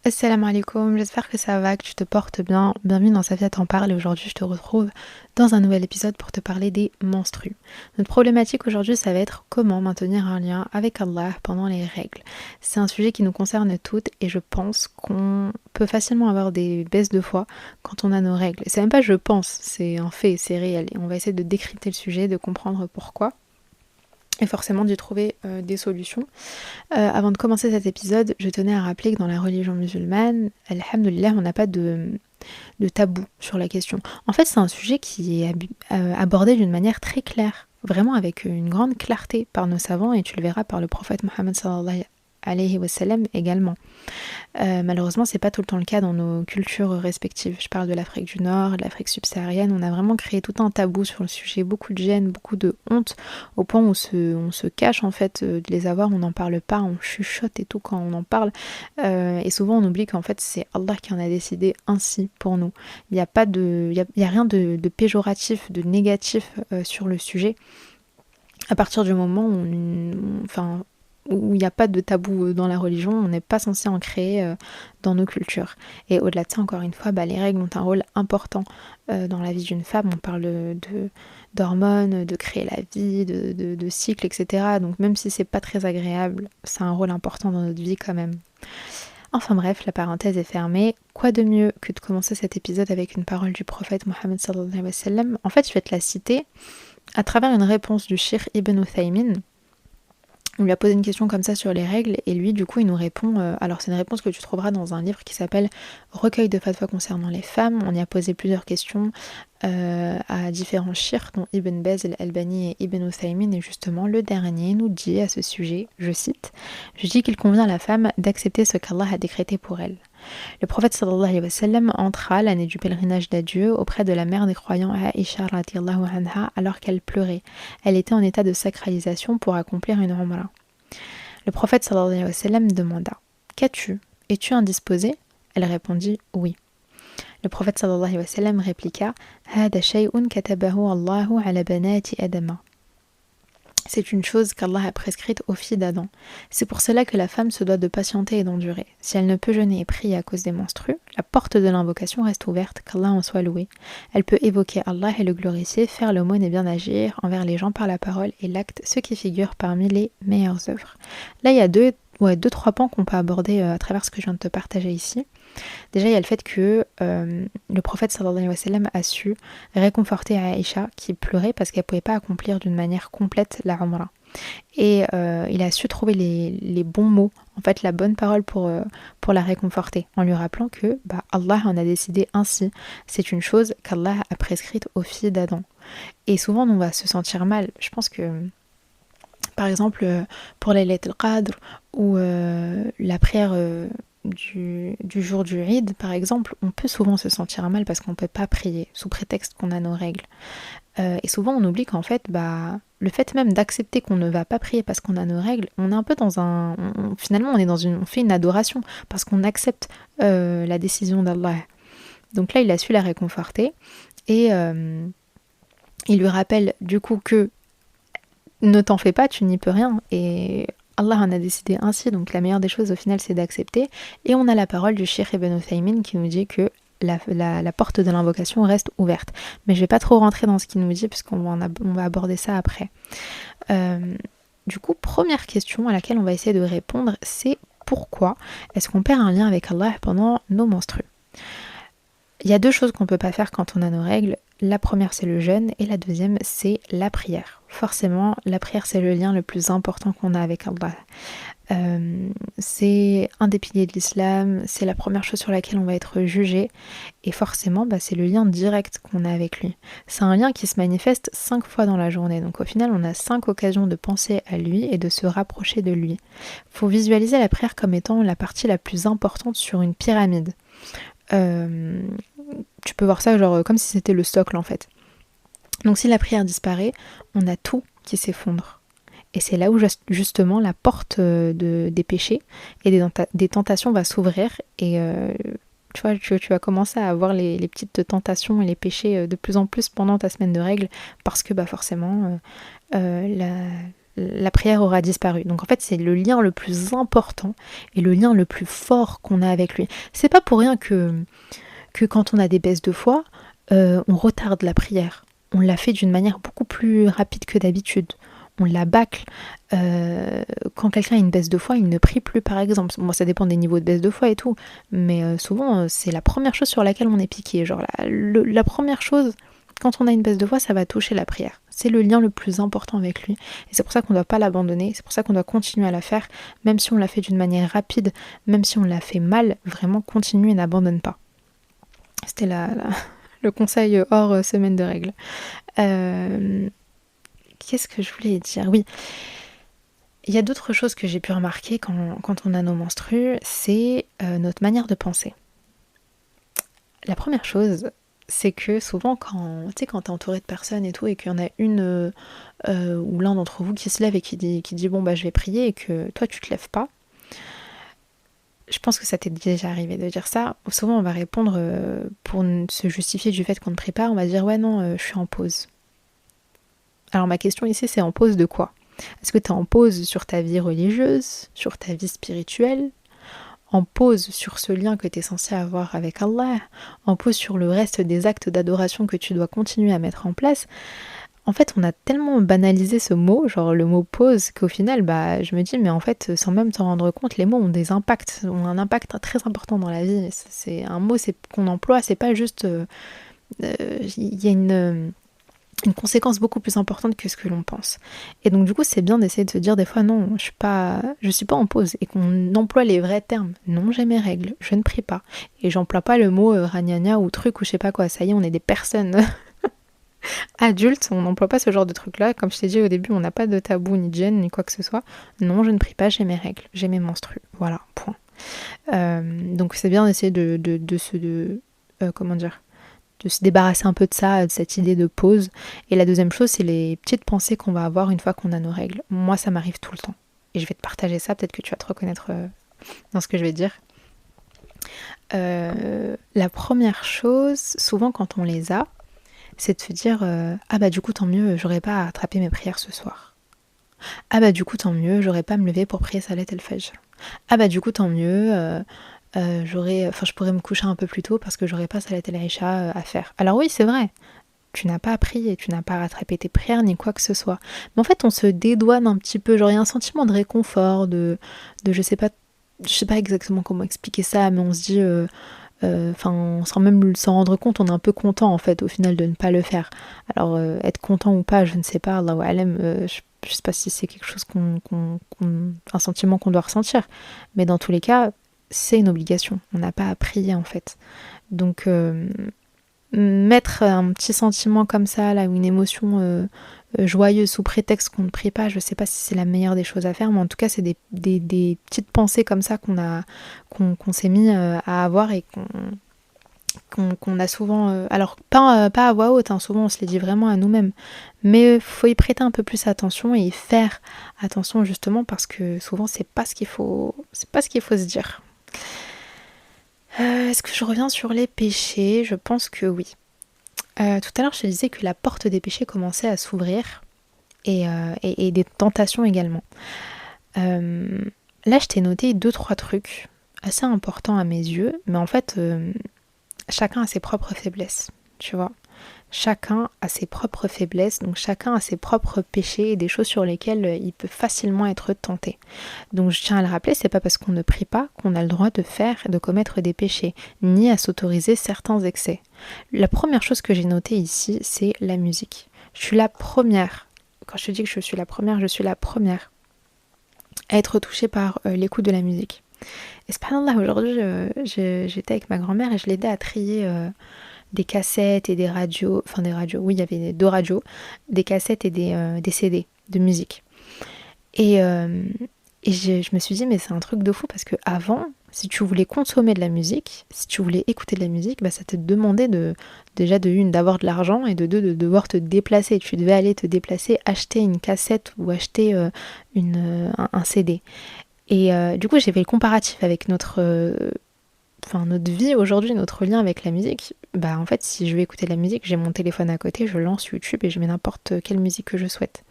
Assalamu alaikum, j'espère que ça va, que tu te portes bien. Bienvenue dans Safia t'en parle et aujourd'hui je te retrouve dans un nouvel épisode pour te parler des menstrues. Notre problématique aujourd'hui ça va être comment maintenir un lien avec Allah pendant les règles. C'est un sujet qui nous concerne toutes et je pense qu'on peut facilement avoir des baisses de foi quand on a nos règles. C'est même pas je pense, c'est un fait, c'est réel et on va essayer de décrypter le sujet, de comprendre pourquoi et forcément d'y trouver des solutions. Avant de commencer cet épisode, je tenais à rappeler que dans la religion musulmane, alhamdoulilah, on n'a pas de tabou sur la question. En fait, c'est un sujet qui est abordé d'une manière très claire, vraiment avec une grande clarté par nos savants, et tu le verras par le prophète Mohammed sallallahu alayhi wa sallam également. Malheureusement, c'est pas tout le temps le cas dans nos cultures respectives. Je parle de l'Afrique du Nord, de l'Afrique subsaharienne. On a vraiment créé tout un tabou sur le sujet, beaucoup de gêne, beaucoup de honte, au point où on se cache en fait de les avoir, on n'en parle pas, on chuchote et tout quand on en parle. Et souvent on oublie qu'en fait c'est Allah qui en a décidé ainsi pour nous. Il n'y a pas de, il y a rien de péjoratif, de négatif sur le sujet. À partir du moment enfin, où il n'y a pas de tabou dans la religion, on n'est pas censé en créer dans nos cultures. Et au-delà de ça, encore une fois, les règles ont un rôle important dans la vie d'une femme. On parle d'hormones, de créer la vie, de cycles, etc. Donc même si c'est pas très agréable, c'est un rôle important dans notre vie quand même. Enfin bref, la parenthèse est fermée. Quoi de mieux que de commencer cet épisode avec une parole du prophète Mohammed sallallahu alayhi wa sallam. En fait, je vais te la citer à travers une réponse du Cheikh Ibn Uthaymin. On lui a posé une question comme ça sur les règles et lui du coup il nous répond, alors c'est une réponse que tu trouveras dans un livre qui s'appelle Recueil de fatwa concernant les femmes. On y a posé plusieurs questions à différents chiites dont Ibn Baz, Al-Albani et Ibn Uthaymin, et justement le dernier nous dit à ce sujet, je cite, je dis qu'il convient à la femme d'accepter ce qu'Allah a décrété pour elle. Le prophète sallallahu alayhi wa sallam entra l'année du pèlerinage d'adieu auprès de la mère des croyants Aïcha radiyallahu anha alors qu'elle pleurait. Elle était en état de sacralisation pour accomplir une umrah. Le prophète sallallahu alayhi wa sallam demanda « Qu'as-tu? Es-tu indisposée ?» Elle répondit « Oui ». Le prophète sallallahu alayhi wa sallam répliqua « Hada shay'un katabahu Allahu ala banati Adama » C'est une chose qu'Allah a prescrite aux filles d'Adam. C'est pour cela que la femme se doit de patienter et d'endurer. Si elle ne peut jeûner et prier à cause des menstrues, la porte de l'invocation reste ouverte, qu'Allah en soit loué. Elle peut évoquer Allah et le glorifier, faire l'aumône et bien agir envers les gens par la parole et l'acte, ce qui figure parmi les meilleures œuvres. Là, il y a deux, trois pans qu'on peut aborder à travers ce que je viens de te partager ici. Déjà, il y a le fait que le prophète sallallahu alayhi wa sallam a su réconforter Aïcha qui pleurait parce qu'elle ne pouvait pas accomplir d'une manière complète la umrah. Et il a su trouver les bons mots, en fait la bonne parole pour la réconforter, en lui rappelant que Allah en a décidé ainsi. C'est une chose qu'Allah a prescrite aux filles d'Adam. Et souvent on va se sentir mal. Je pense que par exemple pour Laylat al-Qadr ou la prière du jour du Eid par exemple, on peut souvent se sentir mal parce qu'on ne peut pas prier sous prétexte qu'on a nos règles. Et souvent on oublie qu'en fait le fait même d'accepter qu'on ne va pas prier parce qu'on a nos règles, on est un peu dans finalement on fait une adoration parce qu'on accepte la décision d'Allah. Donc là il a su la réconforter et il lui rappelle du coup que ne t'en fais pas, tu n'y peux rien et Allah en a décidé ainsi, donc la meilleure des choses au final c'est d'accepter. Et on a la parole du Cheikh Ibn Uthaymin qui nous dit que la porte de l'invocation reste ouverte. Mais je vais pas trop rentrer dans ce qu'il nous dit puisqu'on va aborder ça après. Du coup, première question à laquelle on va essayer de répondre, c'est pourquoi est-ce qu'on perd un lien avec Allah pendant nos menstrues? Il y a deux choses qu'on ne peut pas faire quand on a nos règles. La première, c'est le jeûne et la deuxième, c'est la prière. Forcément, la prière, c'est le lien le plus important qu'on a avec Allah. C'est un des piliers de l'islam, c'est la première chose sur laquelle on va être jugé et forcément c'est le lien direct qu'on a avec lui. C'est un lien qui se manifeste 5 fois dans la journée, donc au final on a 5 occasions de penser à lui et de se rapprocher de lui. Il faut visualiser la prière comme étant la partie la plus importante sur une pyramide. Tu peux voir ça genre comme si c'était le socle en fait. Donc si la prière disparaît, on a tout qui s'effondre. Et c'est là où justement la porte des péchés et des tentations va s'ouvrir et tu vas commencer à avoir les petites tentations et les péchés de plus en plus pendant ta semaine de règles parce que forcément la prière aura disparu. Donc en fait, c'est le lien le plus important et le lien le plus fort qu'on a avec lui. C'est pas pour rien que quand on a des baisses de foi, on retarde la prière. On la fait d'une manière beaucoup plus rapide que d'habitude. On la bâcle. Quand quelqu'un a une baisse de foi, il ne prie plus, par exemple. Moi, ça dépend des niveaux de baisse de foi et tout. Mais souvent, c'est la première chose sur laquelle on est piqué. Genre, la première chose, quand on a une baisse de foi, ça va toucher la prière. C'est le lien le plus important avec lui. Et c'est pour ça qu'on ne doit pas l'abandonner. C'est pour ça qu'on doit continuer à la faire. Même si on l'a fait d'une manière rapide, même si on l'a fait mal, vraiment continue et n'abandonne pas. C'était le conseil hors semaine de règles. Qu'est-ce que je voulais dire? Oui, il y a d'autres choses que j'ai pu remarquer quand on a nos menstrues, c'est notre manière de penser. La première chose, c'est que souvent quand t'es entouré de personnes et tout, et qu'il y en a une ou l'un d'entre vous qui se lève et qui dit bon bah je vais prier, et que toi tu te lèves pas, je pense que ça t'est déjà arrivé de dire ça. Souvent on va répondre pour se justifier du fait qu'on ne prie pas, on va dire ouais non, je suis en pause. Alors ma question ici, c'est en pause de quoi? Est-ce que tu es en pause sur ta vie religieuse, sur ta vie spirituelle, en pause sur ce lien que tu es censé avoir avec Allah, en pause sur le reste des actes d'adoration que tu dois continuer à mettre en place? En fait, on a tellement banalisé ce mot, genre le mot pause, qu'au final, je me dis, mais en fait, sans même t'en rendre compte, les mots ont des impacts, ont un impact très important dans la vie. C'est un mot qu'on emploie, c'est pas juste... y a une conséquence beaucoup plus importante que ce que l'on pense. Et donc du coup, c'est bien d'essayer de se dire des fois non, je suis pas en pause, et qu'on emploie les vrais termes. Non, j'ai mes règles, je ne prie pas. Et j'emploie pas le mot ragnagna ou truc ou je sais pas quoi. Ça y est, on est des personnes adultes, on n'emploie pas ce genre de truc là. Comme je t'ai dit au début, on n'a pas de tabou ni de gêne ni quoi que ce soit. Non, je ne prie pas, j'ai mes règles, j'ai mes menstrues. Voilà, point. Donc c'est bien d'essayer comment dire, de se débarrasser un peu de ça, de cette idée de pause. Et la deuxième chose, c'est les petites pensées qu'on va avoir une fois qu'on a nos règles. Moi, ça m'arrive tout le temps. Et je vais te partager ça, peut-être que tu vas te reconnaître dans ce que je vais te dire. La première chose, souvent quand on les a, c'est de se dire ah bah du coup tant mieux, j'aurais pas à attraper mes prières ce soir. Ah bah du coup tant mieux, j'aurais pas à me lever pour prier Salat el-Fajr. Ah bah du coup tant mieux, je pourrais me coucher un peu plus tôt parce que j'aurais pas Salat el-Isha à faire. Alors oui, c'est vrai, tu n'as pas appris et tu n'as pas rattrapé tes prières ni quoi que ce soit. Mais en fait, on se dédouane un petit peu, genre il y a un sentiment de réconfort, de je sais pas exactement comment expliquer ça, mais on se dit, sans même s'en rendre compte, on est un peu content en fait au final de ne pas le faire. Alors être content ou pas, je ne sais pas, Allahu A'lam, je sais pas si c'est quelque chose un sentiment qu'on doit ressentir, mais dans tous les cas, c'est une obligation. On n'a pas à prier en fait. Donc mettre un petit sentiment comme ça, là, ou une émotion joyeuse sous prétexte qu'on ne prie pas, je sais pas si c'est la meilleure des choses à faire, mais en tout cas c'est des petites pensées comme ça qu'on s'est mis à avoir et qu'on a souvent... alors pas à voix haute, hein, souvent on se les dit vraiment à nous-mêmes, mais faut y prêter un peu plus attention et y faire attention justement parce que souvent c'est pas ce qu'il faut se dire. Est-ce que je reviens sur les péchés? Je pense que oui. Tout à l'heure, je te disais que la porte des péchés commençait à s'ouvrir et des tentations également. Là, je t'ai noté 2-3 trucs assez importants à mes yeux, mais en fait, chacun a ses propres faiblesses, tu vois. Chacun a ses propres faiblesses, donc chacun a ses propres péchés et des choses sur lesquelles il peut facilement être tenté. Donc je tiens à le rappeler, c'est pas parce qu'on ne prie pas qu'on a le droit de faire et de commettre des péchés, ni à s'autoriser certains excès. La première chose que j'ai notée ici, c'est la musique. Je suis la première, quand je te dis que je suis la première à être touchée par l'écoute de la musique. Et subhanallah, aujourd'hui, j'étais avec ma grand-mère et je l'aidais à trier des cassettes et des radios, oui, il y avait 2 radios, des cassettes et des CD de musique. Et je me suis dit, mais c'est un truc de fou parce que avant, si tu voulais consommer de la musique, si tu voulais écouter de la musique, ça te demandait d'avoir de l'argent et de devoir te déplacer. Tu devais aller te déplacer, acheter une cassette ou acheter un CD. Et du coup, j'ai fait le comparatif avec notre vie aujourd'hui, notre lien avec la musique. En fait, si je veux écouter de la musique, j'ai mon téléphone à côté, je lance YouTube et je mets n'importe quelle musique que je souhaite.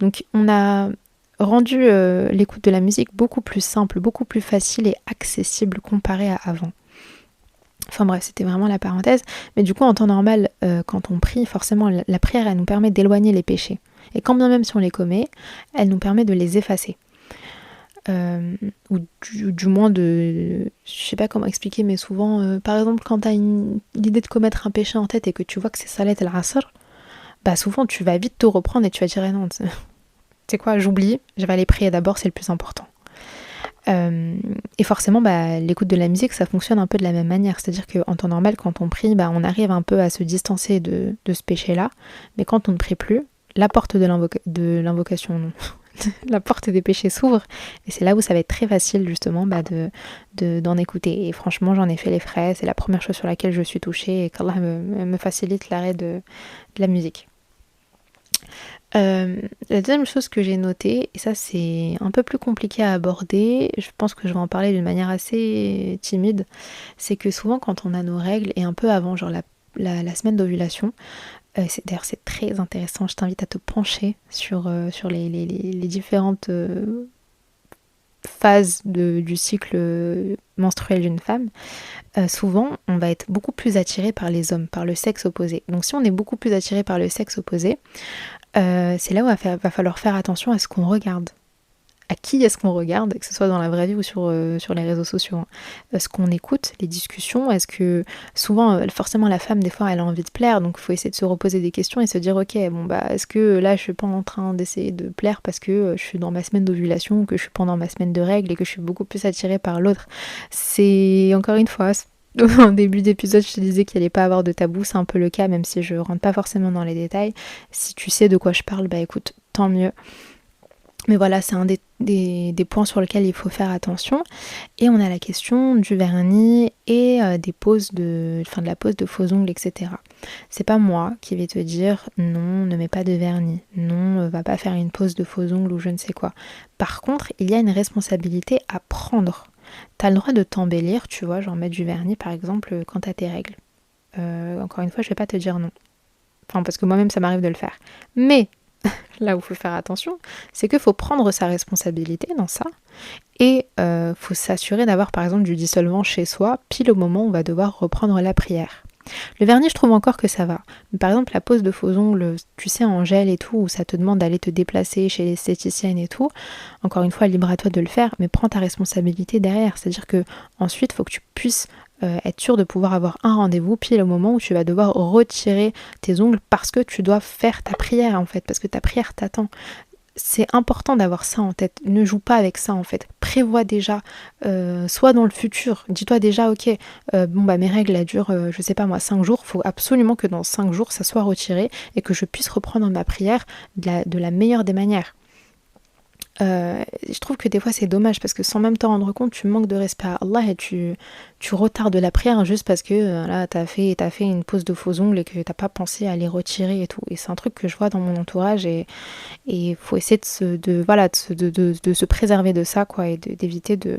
Donc on a rendu l'écoute de la musique beaucoup plus simple, beaucoup plus facile et accessible comparé à avant. Enfin bref, c'était vraiment la parenthèse. Mais du coup, en temps normal, quand on prie, forcément, la prière, elle nous permet d'éloigner les péchés. Et quand bien même si on les commet, elle nous permet de les effacer. Ou du moins de... Je sais pas comment expliquer, mais souvent, par exemple, quand tu as l'idée de commettre un péché en tête et que tu vois que c'est Salat al-Asr, bah souvent tu vas vite te reprendre et tu vas dire non, tu sais quoi, j'oublie, je vais aller prier d'abord, c'est le plus important. Et forcément, bah, l'écoute de la musique, ça fonctionne un peu de la même manière. C'est-à-dire qu'en temps normal, quand on prie, bah, on arrive un peu à se distancer de ce péché-là. Mais quand on ne prie plus, la porte de l'invocation, non. La porte des péchés s'ouvre. Et c'est là où ça va être très facile, justement, bah, d'en écouter. Et franchement, j'en ai fait les frais. C'est la première chose sur laquelle je suis touchée et qu'Allah me facilite l'arrêt de la musique. La deuxième chose que j'ai notée, et ça c'est un peu plus compliqué à aborder, je pense que je vais en parler d'une manière assez timide, c'est que souvent quand on a nos règles, et un peu avant, genre la semaine d'ovulation, d'ailleurs c'est très intéressant, je t'invite à te pencher sur les différentes phases du cycle menstruel d'une femme. Souvent on va être beaucoup plus attiré par les hommes, par le sexe opposé. Donc si on est beaucoup plus attiré par le sexe opposé, c'est là où va falloir faire attention à ce qu'on regarde. À qui est-ce qu'on regarde, que ce soit dans la vraie vie ou sur les réseaux sociaux. Hein. Ce qu'on écoute, les discussions, est-ce que souvent, forcément la femme, des fois, elle a envie de plaire, donc il faut essayer de se reposer des questions et se dire, ok, bon bah, est-ce que là, je suis pas en train d'essayer de plaire parce que je suis dans ma semaine d'ovulation, que je suis pendant ma semaine de règles et que je suis beaucoup plus attirée par l'autre. C'est, encore une fois, en début d'épisode, je te disais qu'il n'allait pas avoir de tabou, c'est un peu le cas, même si je rentre pas forcément dans les détails. Si tu sais de quoi je parle, bah écoute, tant mieux. Mais voilà, c'est un des points sur lesquels il faut faire attention. Et on a la question du vernis et de la pose de faux ongles, etc. C'est pas moi qui vais te dire non, ne mets pas de vernis, non, va pas faire une pose de faux ongles ou je ne sais quoi. Par contre, il y a une responsabilité à prendre. T'as le droit de t'embellir, tu vois, genre mettre du vernis par exemple quand t'as tes règles. Encore une fois, je vais pas te dire non. Enfin, parce que moi-même ça m'arrive de le faire. Mais là où il faut faire attention, c'est qu'il faut prendre sa responsabilité dans ça et faut s'assurer d'avoir par exemple du dissolvant chez soi pile au moment où on va devoir reprendre la prière. Le vernis, je trouve encore que ça va. Mais par exemple, la pose de faux ongles, tu sais, en gel et tout, où ça te demande d'aller te déplacer chez l'esthéticienne et tout, encore une fois, libre à toi de le faire, mais prends ta responsabilité derrière. C'est-à-dire que ensuite, il faut que tu puisses être sûr de pouvoir avoir un rendez-vous pile au moment où tu vas devoir retirer tes ongles parce que tu dois faire ta prière en fait, parce que ta prière t'attend. C'est important d'avoir ça en tête, ne joue pas avec ça en fait, prévois déjà, soit dans le futur, dis-toi déjà ok, bon bah mes règles elles durent, je sais pas moi, 5 jours, faut absolument que dans 5 jours ça soit retiré et que je puisse reprendre ma prière de la meilleure des manières. Je trouve que des fois c'est dommage parce que sans même t'en rendre compte, tu manques de respect à Allah et tu retardes la prière juste parce que là t'as fait une pose de faux ongles et que t'as pas pensé à les retirer et tout. Et c'est un truc que je vois dans mon entourage et faut essayer de se préserver de ça quoi et d'éviter de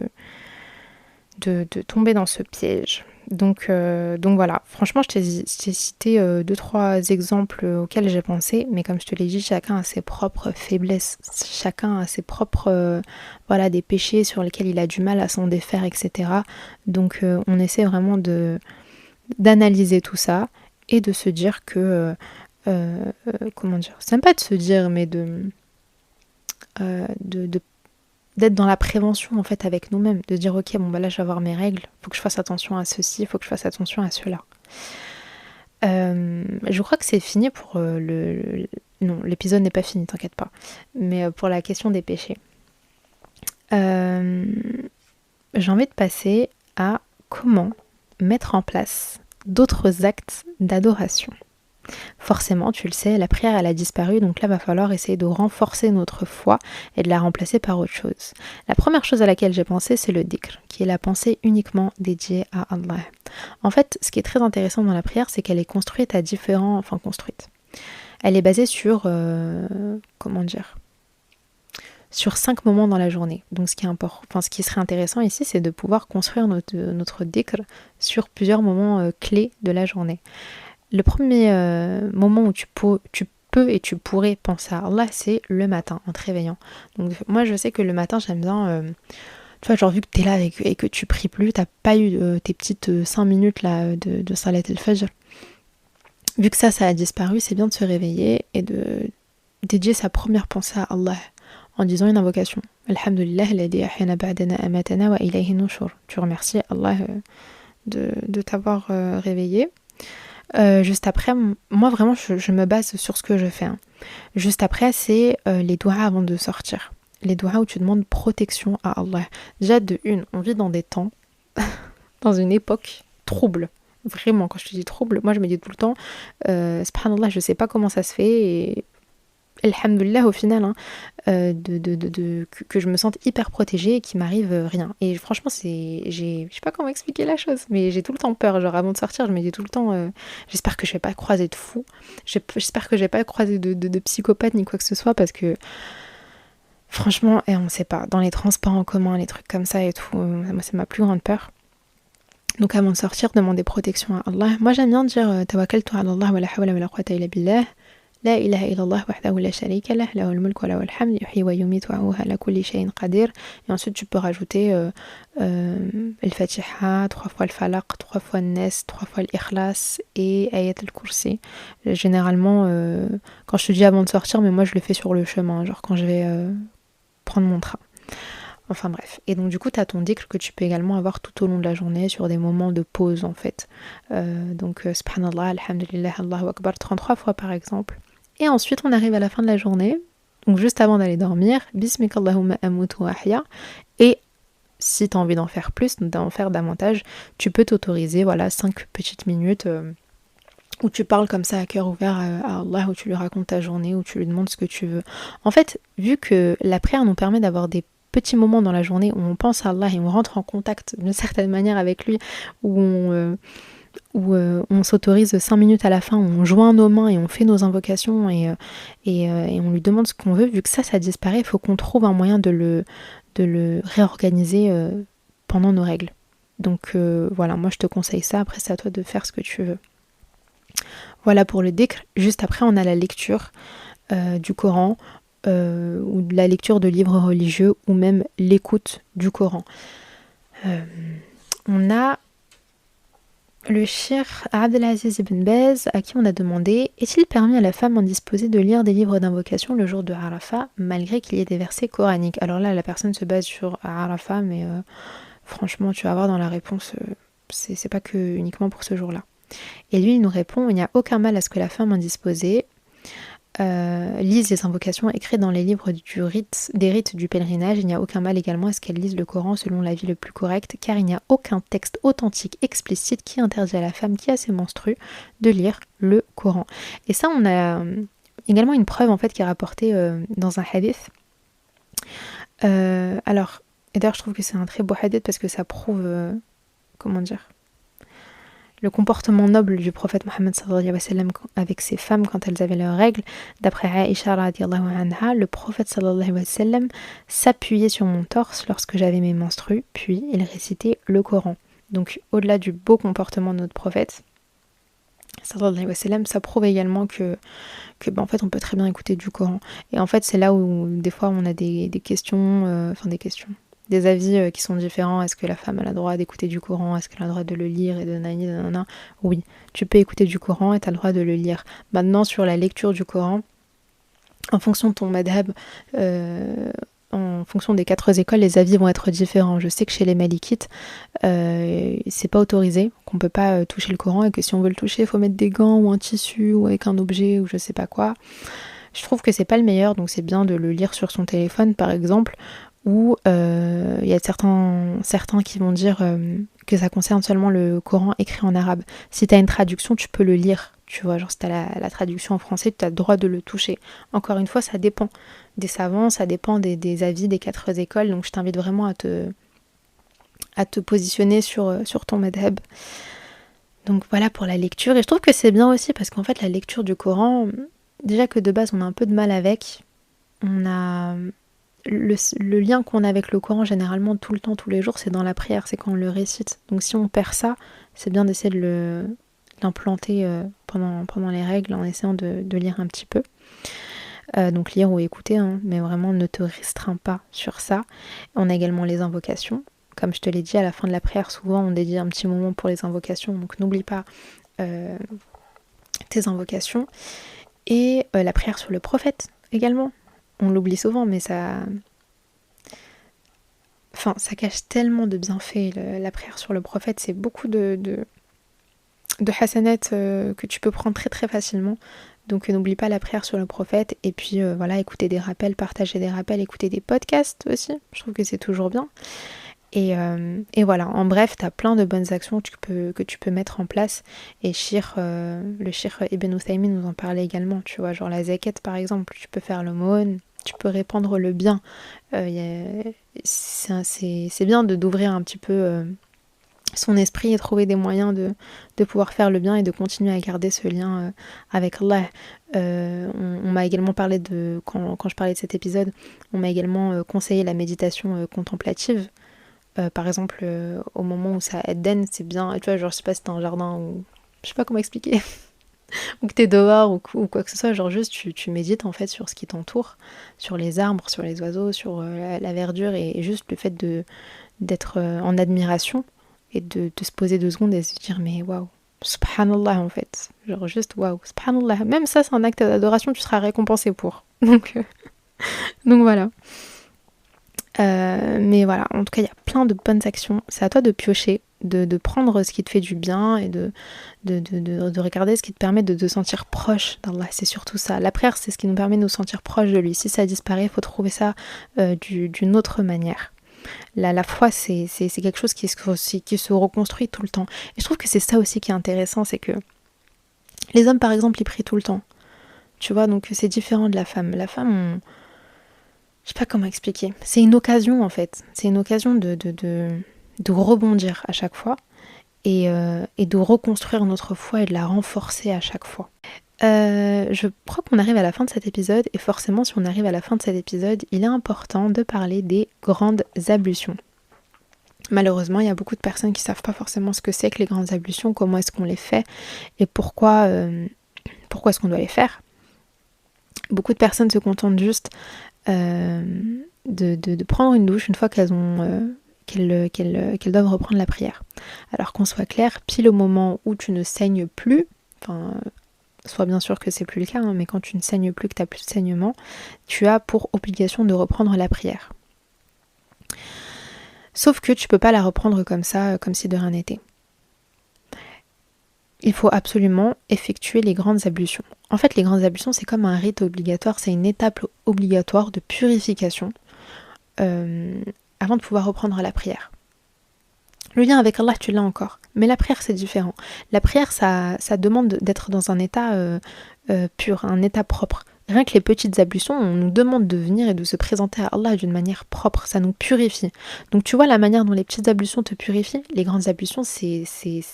tomber dans ce piège. Donc voilà, franchement je t'ai cité 2-3 exemples auxquels j'ai pensé, mais comme je te l'ai dit, chacun a ses propres faiblesses, chacun a ses propres des péchés sur lesquels il a du mal à s'en défaire, etc. Donc on essaie vraiment d'analyser tout ça et de se dire que comment dire, c'est même pas de se dire mais d'être dans la prévention en fait avec nous-mêmes, de dire ok bon bah là je vais avoir mes règles, faut que je fasse attention à ceci, faut que je fasse attention à cela. Je crois que c'est fini pour non, l'épisode n'est pas fini, t'inquiète pas, mais pour la question des péchés. J'ai envie de passer à comment mettre en place d'autres actes d'adoration. Forcément, tu le sais, la prière elle a disparu, donc là va falloir essayer de renforcer notre foi et de la remplacer par autre chose. La première chose à laquelle j'ai pensé, c'est le dhikr, qui est la pensée uniquement dédiée à Allah. En fait, ce qui est très intéressant dans la prière, c'est qu'elle est construite à construite. Elle est basée sur, sur 5 moments dans la journée. Donc ce qui serait intéressant ici, c'est de pouvoir construire notre dhikr sur plusieurs moments clés de la journée. Le premier moment où tu peux et tu pourrais penser à Allah, c'est le matin, en te réveillant. Donc moi je sais que le matin j'aime bien, tu vois, genre vu que t'es là et que tu pries plus, t'as pas eu tes petites 5 minutes là de Salat al-Fajr. Vu que ça a disparu, c'est bien de se réveiller et de dédier sa première pensée à Allah en disant une invocation. Alhamdulillah, alladhi ahyana ba'dana amatana wa ilayhi nushur. Tu remercies Allah de t'avoir réveillé. Juste après, moi vraiment je me base sur ce que je fais. Hein. Juste après, c'est les doigts avant de sortir. Les doigts où tu demandes protection à Allah. Déjà de une, on vit dans des temps, dans une époque trouble. Vraiment, quand je te dis trouble, moi je me dis tout le temps, subhanallah, je sais pas comment ça se fait, et alhamdulillah au final, hein, que je me sente hyper protégée et qu'il m'arrive rien. Et franchement, je sais pas comment expliquer la chose, mais j'ai tout le temps peur. Genre avant de sortir, je me dis tout le temps, j'espère que je vais pas croiser de fous, j'espère que je vais pas croiser de psychopathes ni quoi que ce soit, parce que franchement, on sait pas, dans les transports en commun, les trucs comme ça et tout, moi c'est ma plus grande peur. Donc avant de sortir, demander protection à Allah. Moi j'aime bien dire tawakkaltu ala Allah wa la hawla wa la quwwata illa billah. La ilaha illallah wahdahu la sharika lah, lahul mulk wa lahul hamd, yuhyi wa yumitu wa huwa ala kulli shay'in qadir. Et ensuite tu peux rajouter al-Fatiha, 3 fois le Falaq, 3 fois le Nas, 3 fois l'Ikhlas et Ayat al-Kursi. Généralement, quand je te dis avant de sortir, mais moi je le fais sur le chemin, genre quand je vais prendre mon train. Enfin bref. Et donc du coup, tu as ton dhikr que tu peux également avoir tout au long de la journée sur des moments de pause en fait. Donc subhanallah, alhamdulillah, Allahu akbar 33 fois par exemple. Et ensuite, on arrive à la fin de la journée. Donc juste avant d'aller dormir, bismikallahumma amutu wa ahya. Et si tu as envie d'en faire plus, d'en faire davantage, tu peux t'autoriser 5 petites minutes où tu parles comme ça à cœur ouvert à Allah, où tu lui racontes ta journée, où tu lui demandes ce que tu veux. En fait, vu que la prière nous permet d'avoir des petits moments dans la journée où on pense à Allah et on rentre en contact d'une certaine manière avec lui, où on s'autorise 5 minutes à la fin, où on joint nos mains et on fait nos invocations et on lui demande ce qu'on veut, vu que ça disparaît, il faut qu'on trouve un moyen de le réorganiser pendant nos règles. Donc voilà, moi je te conseille ça, après c'est à toi de faire ce que tu veux. Voilà pour le dhikr. Juste après on a la lecture du Coran, ou de la lecture de livres religieux, ou même l'écoute du Coran. On a le Cheikh Abdelaziz Ibn Baz à qui on a demandé: est-il permis à la femme indisposée de lire des livres d'invocation le jour de Arafat malgré qu'il y ait des versets coraniques? Alors là la personne se base sur Arafat, mais franchement tu vas voir dans la réponse, c'est pas que uniquement pour ce jour-là. Et lui il nous répond: il n'y a aucun mal à ce que la femme indisposée lise les invocations écrites dans les livres des rites du pèlerinage. Il n'y a aucun mal également à ce qu'elle lise le Coran selon l'avis le plus correct, car il n'y a aucun texte authentique explicite qui interdit à la femme qui a ses menstrues de lire le Coran. Et ça, on a également une preuve en fait qui est rapportée dans un hadith. Alors, et d'ailleurs je trouve que c'est un très beau hadith parce que ça prouve, comment dire, le comportement noble du prophète Mohammed sallallahu alayhi wa sallam avec ses femmes quand elles avaient leurs règles. D'après Aïcha radiyallahu anha, le prophète sallallahu alayhi wa sallam s'appuyait sur mon torse lorsque j'avais mes menstrues, puis il récitait le Coran. Donc au-delà du beau comportement de notre prophète sallallahu alayhi wa sallam, ça prouve également que en fait on peut très bien écouter du Coran. Et en fait c'est là où des fois on a des questions, des avis qui sont différents. Est-ce que la femme a le droit d'écouter du Coran? Est-ce qu'elle a le droit de le lire? Et de nanana. Oui, tu peux écouter du Coran et tu as le droit de le lire. Maintenant, sur la lecture du Coran, en fonction de ton madhab, en fonction des 4 écoles, les avis vont être différents. Je sais que chez les malikites, c'est pas autorisé, qu'on peut pas toucher le Coran, et que si on veut le toucher, il faut mettre des gants ou un tissu ou avec un objet ou je sais pas quoi. Je trouve que c'est pas le meilleur, donc c'est bien de le lire sur son téléphone par exemple, où il y a certains qui vont dire que ça concerne seulement le Coran écrit en arabe. Si tu as une traduction, tu peux le lire, tu vois, genre si tu as la traduction en français, tu as le droit de le toucher. Encore une fois, ça dépend des savants, ça dépend des avis des 4 écoles, donc je t'invite vraiment à te positionner sur ton madhab. Donc voilà pour la lecture, et je trouve que c'est bien aussi parce qu'en fait la lecture du Coran, déjà que de base on a un peu de mal avec, on a le lien qu'on a avec le Coran généralement tout le temps, tous les jours, c'est dans la prière, c'est quand on le récite. Donc si on perd ça, c'est bien d'essayer de l'implanter pendant les règles en essayant de lire un petit peu. Donc lire ou écouter, hein, mais vraiment ne te restreins pas sur ça. On a également les invocations. Comme je te l'ai dit, à la fin de la prière, souvent on dédie un petit moment pour les invocations, donc n'oublie pas tes invocations. Et la prière sur le prophète également. On l'oublie souvent, mais ça cache tellement de bienfaits. La prière sur le prophète, c'est beaucoup de hasanat que tu peux prendre très très facilement. Donc n'oublie pas la prière sur le prophète. Et puis voilà, écouter des rappels, partager des rappels, écouter des podcasts aussi. Je trouve que c'est toujours bien. Et voilà, en bref, tu as plein de bonnes actions que tu peux mettre en place. Et le Cheikh Ibn Uthaymin nous en parlait également, tu vois, genre la zakat par exemple, tu peux faire l'aumône, tu peux répandre le bien. C'est bien d'ouvrir un petit peu son esprit et trouver des moyens de pouvoir faire le bien et de continuer à garder ce lien avec Allah. On m'a également parlé quand je parlais de cet épisode, on m'a également conseillé la méditation contemplative. Par exemple, au moment où ça aide, c'est bien, tu vois, genre je sais pas si t'as un jardin ou je sais pas comment expliquer, ou que t'es dehors ou quoi que ce soit, genre juste tu médites en fait sur ce qui t'entoure, sur les arbres, sur les oiseaux, sur la verdure et juste le fait d'être en admiration et de se poser 2 secondes et se dire mais waouh, subhanallah en fait, genre juste waouh, subhanallah, même ça c'est un acte d'adoration, tu seras récompensé pour. Donc voilà. Mais voilà, en tout cas, il y a plein de bonnes actions. C'est à toi de piocher, de prendre ce qui te fait du bien et de regarder ce qui te permet de te sentir proche d'Allah. C'est surtout ça. La prière, c'est ce qui nous permet de nous sentir proche de lui. Si ça disparaît, il faut trouver ça d'une autre manière. La foi, c'est quelque chose qui se reconstruit tout le temps. Et je trouve que c'est ça aussi qui est intéressant, c'est que les hommes, par exemple, ils prient tout le temps. Tu vois, donc c'est différent de la femme. La femme, je sais pas comment expliquer. C'est une occasion en fait. C'est une occasion de rebondir à chaque fois et de reconstruire notre foi et de la renforcer à chaque fois. Je crois qu'on arrive à la fin de cet épisode et forcément si on arrive à la fin de cet épisode, il est important de parler des grandes ablutions. Malheureusement, il y a beaucoup de personnes qui savent pas forcément ce que c'est que les grandes ablutions, comment est-ce qu'on les fait et pourquoi est-ce qu'on doit les faire. Beaucoup de personnes se contentent juste de prendre une douche une fois qu'elles doivent reprendre la prière. Alors qu'on soit clair, pile au moment où tu ne saignes plus, enfin, sois bien sûr que c'est plus le cas, hein, mais quand tu ne saignes plus, que tu n'as plus de saignement, tu as pour obligation de reprendre la prière. Sauf que tu peux pas la reprendre comme ça, comme si de rien n'était. Il faut absolument effectuer les grandes ablutions. En fait, les grandes ablutions, c'est comme un rite obligatoire, c'est une étape obligatoire de purification avant de pouvoir reprendre la prière. Le lien avec Allah, tu l'as encore. Mais la prière, c'est différent. La prière, ça demande d'être dans un état pur, un état propre. Rien que les petites ablutions, on nous demande de venir et de se présenter à Allah d'une manière propre, ça nous purifie. Donc tu vois la manière dont les petites ablutions te purifient, les grandes ablutions, c'est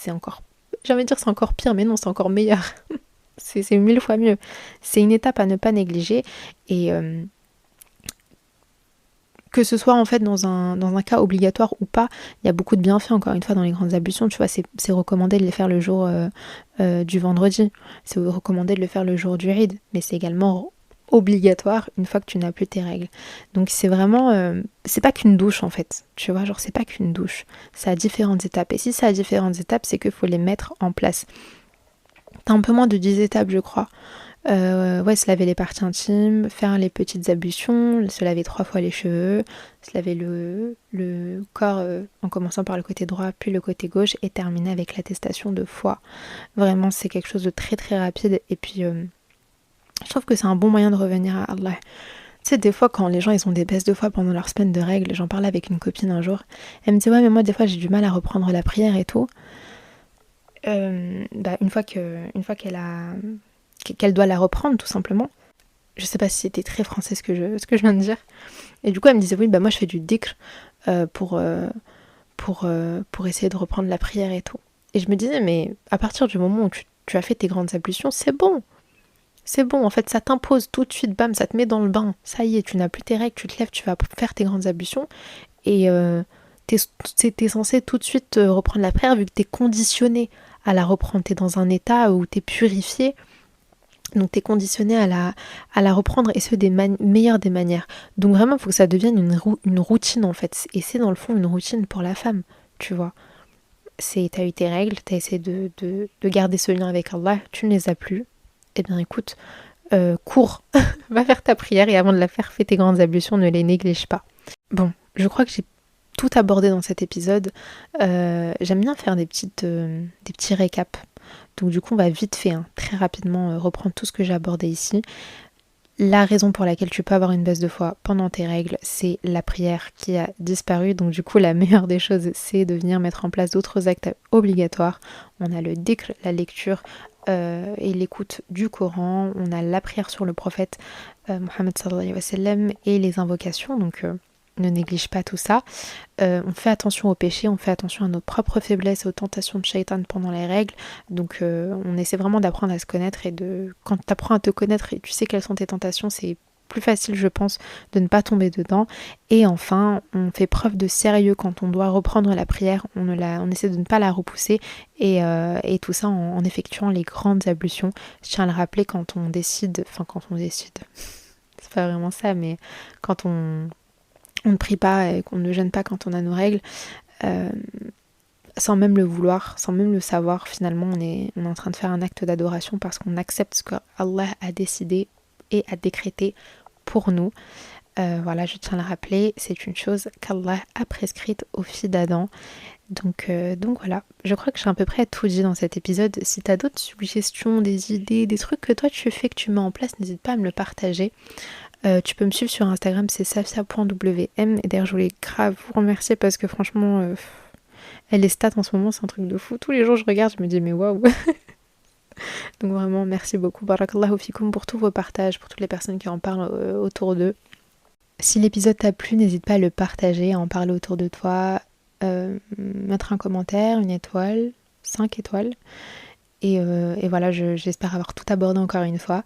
encore, j'ai envie de dire c'est encore pire, mais non, c'est encore meilleur. c'est 1000 fois mieux. C'est une étape à ne pas négliger et que ce soit en fait dans un cas obligatoire ou pas, il y a beaucoup de bienfaits encore une fois dans les grandes ablutions, tu vois, c'est recommandé de les faire le jour du vendredi, c'est recommandé de le faire le jour du Eid, mais c'est également obligatoire une fois que tu n'as plus tes règles. Donc c'est vraiment, c'est pas qu'une douche en fait, tu vois, genre c'est pas qu'une douche, ça a différentes étapes, et si ça a différentes étapes, c'est qu'il faut les mettre en place. T'as un peu moins de 10 étapes je crois. Se laver les parties intimes, faire les petites ablutions, se laver 3 fois les cheveux, se laver le corps en commençant par le côté droit puis le côté gauche et terminer avec l'attestation de foi. Vraiment c'est quelque chose de très très rapide et puis je trouve que c'est un bon moyen de revenir à Allah. Tu sais, des fois quand les gens ils ont des baisses de foi pendant leur semaine de règles, j'en parlais avec une copine un jour, elle me dit ouais mais moi des fois j'ai du mal à reprendre la prière et tout. Une fois qu'elle doit la reprendre tout simplement. Je sais pas si c'était très français ce que je viens de dire. Et du coup elle me disait oui moi je fais du dhikr pour essayer de reprendre la prière et tout. Et je me disais mais à partir du moment où tu as fait tes grandes ablutions, c'est bon. C'est bon, en fait ça t'impose tout de suite, bam, ça te met dans le bain. Ça y est, tu n'as plus tes règles, tu te lèves, tu vas faire tes grandes ablutions. Et t'es censé tout de suite reprendre la prière vu que t'es conditionné à la reprendre. T'es dans un état où t'es purifié, donc t'es conditionné à la reprendre, et ce des meilleures des manières. Donc vraiment, il faut que ça devienne une routine en fait. Et c'est dans le fond une routine pour la femme, tu vois. T'as eu tes règles, t'as essayé de garder ce lien avec Allah, tu ne les as plus. Eh bien écoute, cours, va faire ta prière, et avant de la faire, fais tes grandes ablutions, ne les néglige pas. Bon, je crois que j'ai tout abordé dans cet épisode. J'aime bien faire des petits récaps. Donc du coup, on va vite fait, très rapidement, reprendre tout ce que j'ai abordé ici. La raison pour laquelle tu peux avoir une baisse de foi pendant tes règles, c'est la prière qui a disparu. Donc du coup, la meilleure des choses, c'est de venir mettre en place d'autres actes obligatoires. On a le dhikr, la lecture et l'écoute du Coran. On a la prière sur le prophète Mohammed sallallahu alayhi wa sallam et les invocations. Donc ne néglige pas tout ça. On fait attention aux péchés, on fait attention à nos propres faiblesses et aux tentations de shaitan pendant les règles. Donc on essaie vraiment d'apprendre à se connaître, quand tu apprends à te connaître et tu sais quelles sont tes tentations, c'est plus facile, je pense, de ne pas tomber dedans. Et enfin, on fait preuve de sérieux quand on doit reprendre la prière, on essaie de ne pas la repousser, et tout ça en effectuant les grandes ablutions. Je tiens à le rappeler, quand on décide, c'est pas vraiment ça, mais quand on ne prie pas et qu'on ne jeûne pas quand on a nos règles, sans même le vouloir, sans même le savoir, finalement on est en train de faire un acte d'adoration, parce qu'on accepte ce que Allah a décidé et a décrété pour nous. Voilà, je tiens à le rappeler, c'est une chose qu'Allah a prescrite aux filles d'Adam. Donc voilà, je crois que j'ai à peu près tout dit dans cet épisode. Si tu as d'autres suggestions, des idées, des trucs que toi tu fais, que tu mets en place, n'hésite pas à me le partager. Tu peux me suivre sur Instagram, c'est safia.wm. Et d'ailleurs, je voulais grave vous remercier, parce que franchement, les stats en ce moment, c'est un truc de fou. Tous les jours, je regarde, je me dis, mais waouh! Donc vraiment, merci beaucoup. Barakallahu fikoum pour tous vos partages, pour toutes les personnes qui en parlent autour d'eux. Si l'épisode t'a plu, n'hésite pas à le partager, à en parler autour de toi, mettre un commentaire, une étoile, 5 étoiles. Et voilà, j'espère avoir tout abordé encore une fois.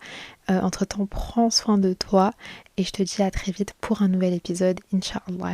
Entre-temps, prends soin de toi, et je te dis à très vite pour un nouvel épisode, Inch'Allah.